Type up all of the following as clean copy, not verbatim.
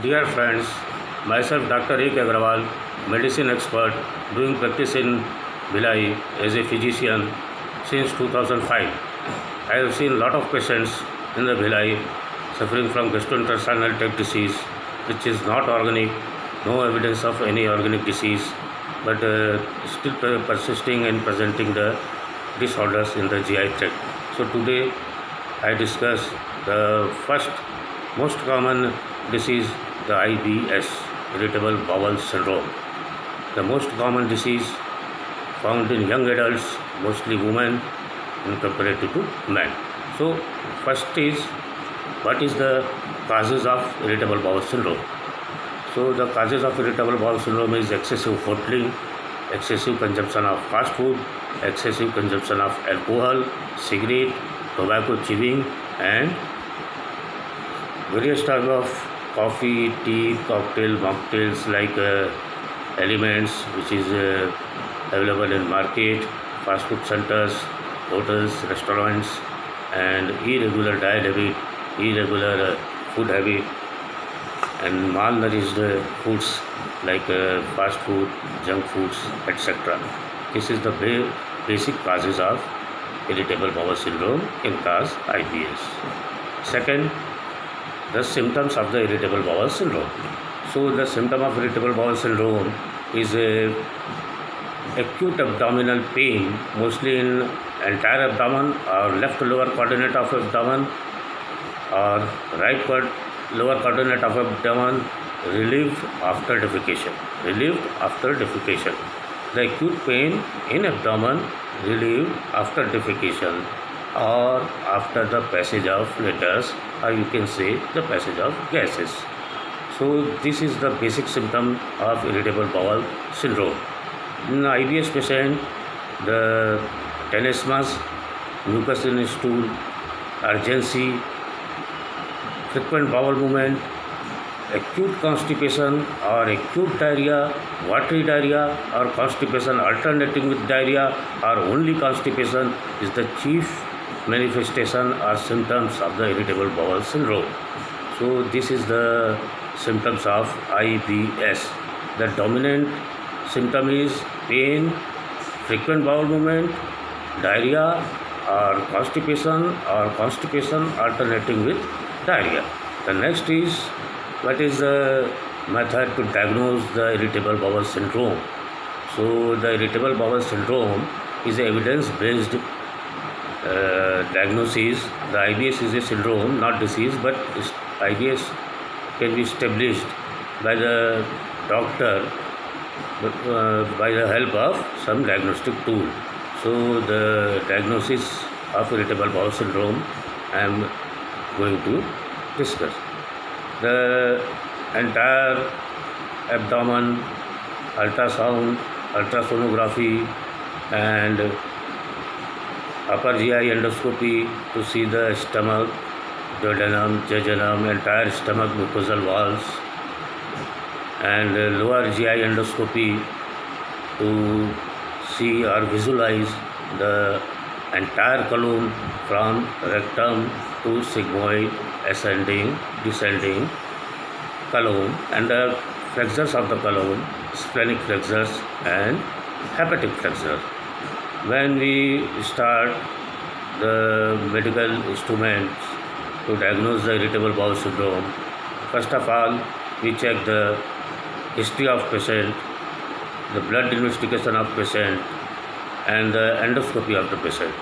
Dear friends, myself Dr. A. K. Agrawal, medicine expert, doing practice in Bhilai as a physician since 2005. I have seen a lot of patients in the Bhilai suffering from gastrointestinal tract disease, which is not organic, no evidence of any organic disease, but still persisting and presenting the disorders in the GI tract. So today I discuss the first most common disease, the IBS, irritable bowel syndrome. The most common disease found in young adults, mostly women, in comparative to men. So first is, what is the causes of irritable bowel syndrome? So the causes of irritable bowel syndrome is excessive hoteling, excessive consumption of fast food, excessive consumption of alcohol, cigarette, tobacco chewing, and various types of coffee, tea, mocktails like elements, which is available in market, fast food centers, hotels, restaurants, and irregular diet habit, irregular food habit, and malnourished foods like fast food, junk foods, etc. This is the basic causes of irritable bowel syndrome can cause IBS. Second, the symptoms of the irritable bowel syndrome. So the symptom of irritable bowel syndrome is acute abdominal pain, mostly in entire abdomen or left lower quadrant of abdomen or right lower quadrant of abdomen, relieved after defecation. Relieved after defecation. The acute pain in abdomen relieved after defecation or after the passage of letters, or you can say the passage of gases. So this is the basic symptom of irritable bowel syndrome. In IBS patient, the tenesmus, mucus in stool, urgency, frequent bowel movement, acute constipation or acute diarrhea, watery diarrhea or constipation alternating with diarrhea or only constipation is the chief manifestation or symptoms of the irritable bowel syndrome. So this is the symptoms of IBS. The dominant symptom is pain, frequent bowel movement, diarrhea or constipation alternating with diarrhea. The next is, what is the method to diagnose the irritable bowel syndrome? So the irritable bowel syndrome is evidence-based diagnosis. The IBS is a syndrome, not disease, but IBS can be established by the doctor by the help of some diagnostic tool. So the diagnosis of irritable bowel syndrome I am going to discuss. The entire abdomen, ultrasound, ultrasonography, and upper GI endoscopy to see the stomach, duodenum, jejunum, entire stomach mucosal walls, and lower GI endoscopy to see or visualize the entire colon from rectum to sigmoid, ascending, descending colon, and the flexures of the colon, splenic flexures and hepatic flexure. When we start the medical instruments to diagnose the irritable bowel syndrome, first of all, we check the history of patient, the blood investigation of patient, and the endoscopy of the patient.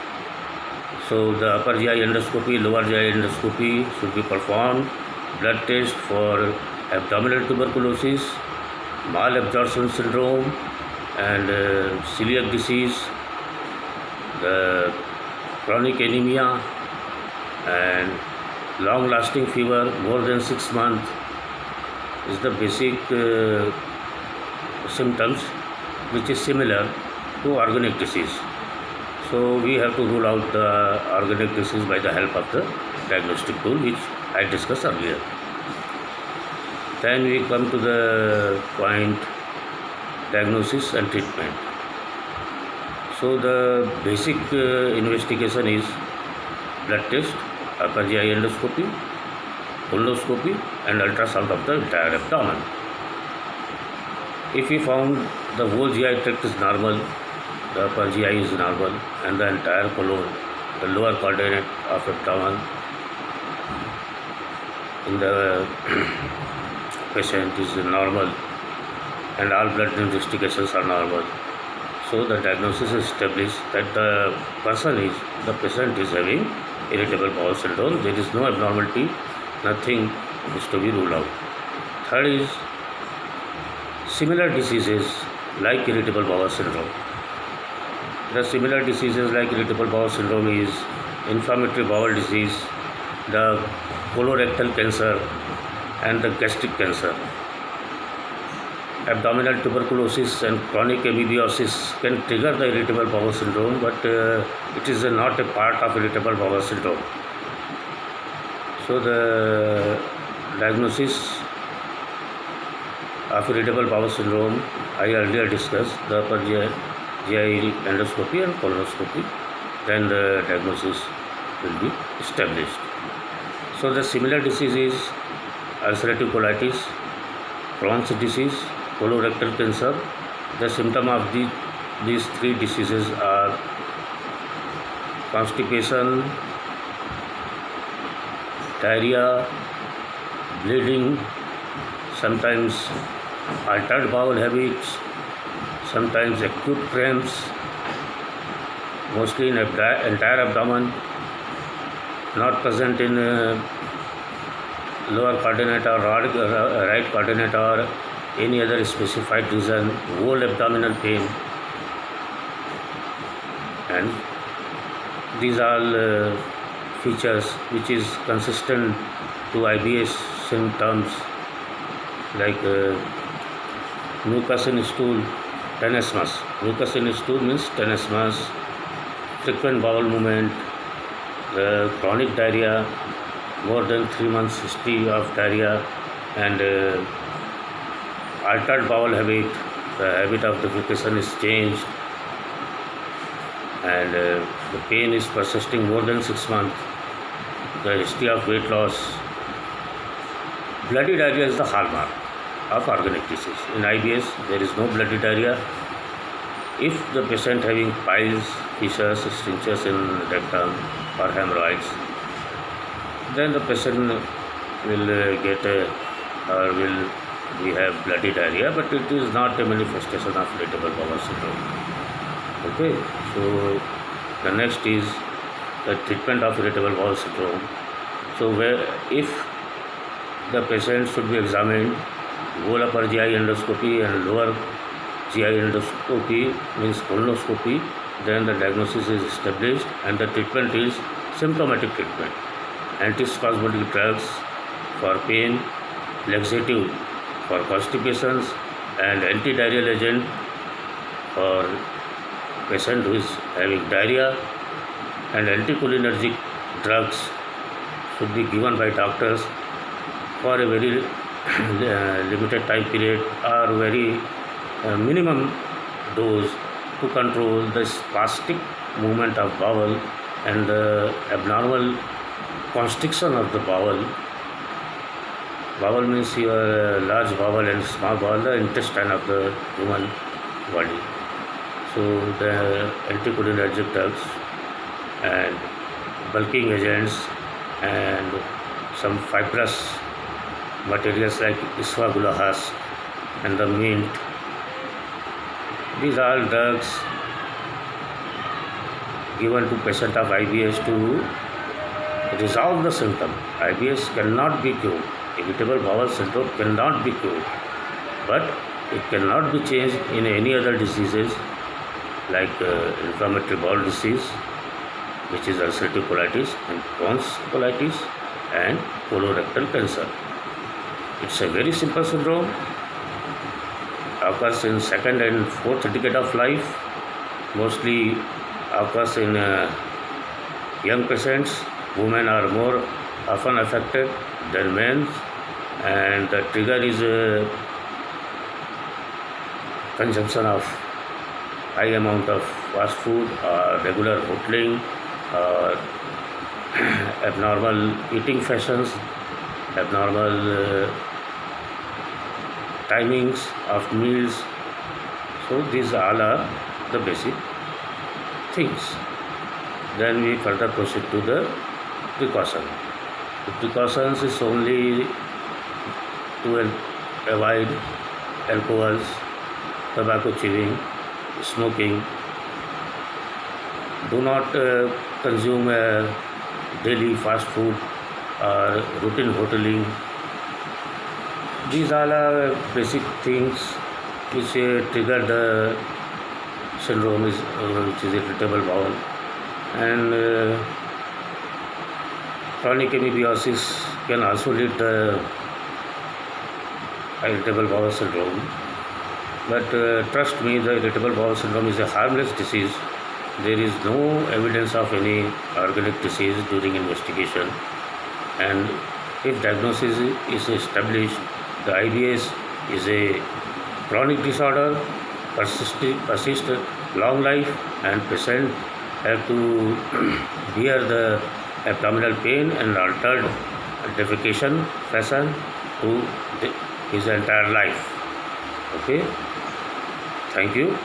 So the upper GI endoscopy, lower GI endoscopy should be performed. Blood test for abdominal tuberculosis, malabsorption syndrome, and celiac disease, the chronic anemia, and long-lasting fever more than 6 months is the basic symptoms, which is similar to organic disease. So we have to rule out the organic disease by the help of the diagnostic tool, which I discussed earlier. Then we come to the point, diagnosis and treatment. So the basic investigation is blood test, upper GI endoscopy, colonoscopy and ultrasound of the entire abdomen. If we found the whole GI tract is normal, the upper GI is normal, and the entire colon, the lower quadrant of abdomen in the patient is normal, and all blood investigations are normal, so the diagnosis is established that the patient is having irritable bowel syndrome. There is no abnormality, nothing is to be ruled out. Third is similar diseases like irritable bowel syndrome. The similar diseases like irritable bowel syndrome is inflammatory bowel disease, the colorectal cancer, and the gastric cancer. Abdominal tuberculosis and chronic amoebiasis can trigger the irritable bowel syndrome, but it is not a part of irritable bowel syndrome. So the diagnosis of irritable bowel syndrome, I earlier discussed the upper GI endoscopy and colonoscopy, then the diagnosis will be established. So the similar disease is ulcerative colitis, Crohn's disease, colorectal cancer. The symptom of these three diseases are constipation, diarrhea, bleeding, sometimes altered bowel habits, sometimes acute cramps, mostly in entire abdomen, not present in lower quadrant or right quadrant or any other specified region, whole abdominal pain, and these are features which is consistent to IBS symptoms like mucus in stool, tenesmus. Mucus in stool means tenesmus, frequent bowel movement, chronic diarrhea, more than 3 months history of diarrhea, and altered bowel habit. The habit of defecation is changed, and the pain is persisting more than 6 months. The history of weight loss. Bloody diarrhea is the hallmark of organic disease. In IBS, there is no bloody diarrhea. If the patient having piles, fissures, strictures in rectum or hemorrhoids, then the patient will we have bloody diarrhea, but it is not a manifestation of irritable bowel syndrome. Okay, so the next is the treatment of irritable bowel syndrome. So if the patient should be examined, whole upper GI endoscopy and lower GI endoscopy means colonoscopy, then the diagnosis is established and the treatment is symptomatic treatment. Antispasmodic drugs for pain, laxative for constipations, and anti-diarrheal agent for patient who is having diarrhea, and anticholinergic drugs should be given by doctors for a very limited time period or very minimum dose to control the spastic movement of bowel and the abnormal constriction of the bowel. Bowel means your large bowel and small bowel, the intestine of the human body. So the anticholinergic drugs and bulking agents and some fibrous materials like isvagula husk and the mint, these are drugs given to patient of IBS to resolve the symptom. IBS cannot be cured. Irritable bowel syndrome cannot be cured, but it cannot be changed in any other diseases like inflammatory bowel disease, which is ulcerative colitis and Crohn's colitis and colorectal cancer. It's a very simple syndrome, occurs in second and fourth decade of life, mostly occurs in young patients. Women are more often affected than men, and the trigger is consumption of high amount of fast food or regular hoteling or abnormal eating fashions. abnormal timings of meals. So these all are the basic things. Then we further proceed to the precaution. The precautions is only to avoid alcohols, tobacco chewing, smoking. Do not consume daily fast food or routine hoteling. These all are basic things which trigger the syndrome, which is irritable bowel. And chronic amoebiasis can also lead the irritable bowel syndrome. But trust me, the irritable bowel syndrome is a harmless disease. There is no evidence of any organic disease during investigation. And if diagnosis is established, the IBS is a chronic disorder, persist long life, and patient have to bear the abdominal pain and altered defecation fashion to his entire life. Okay, thank you.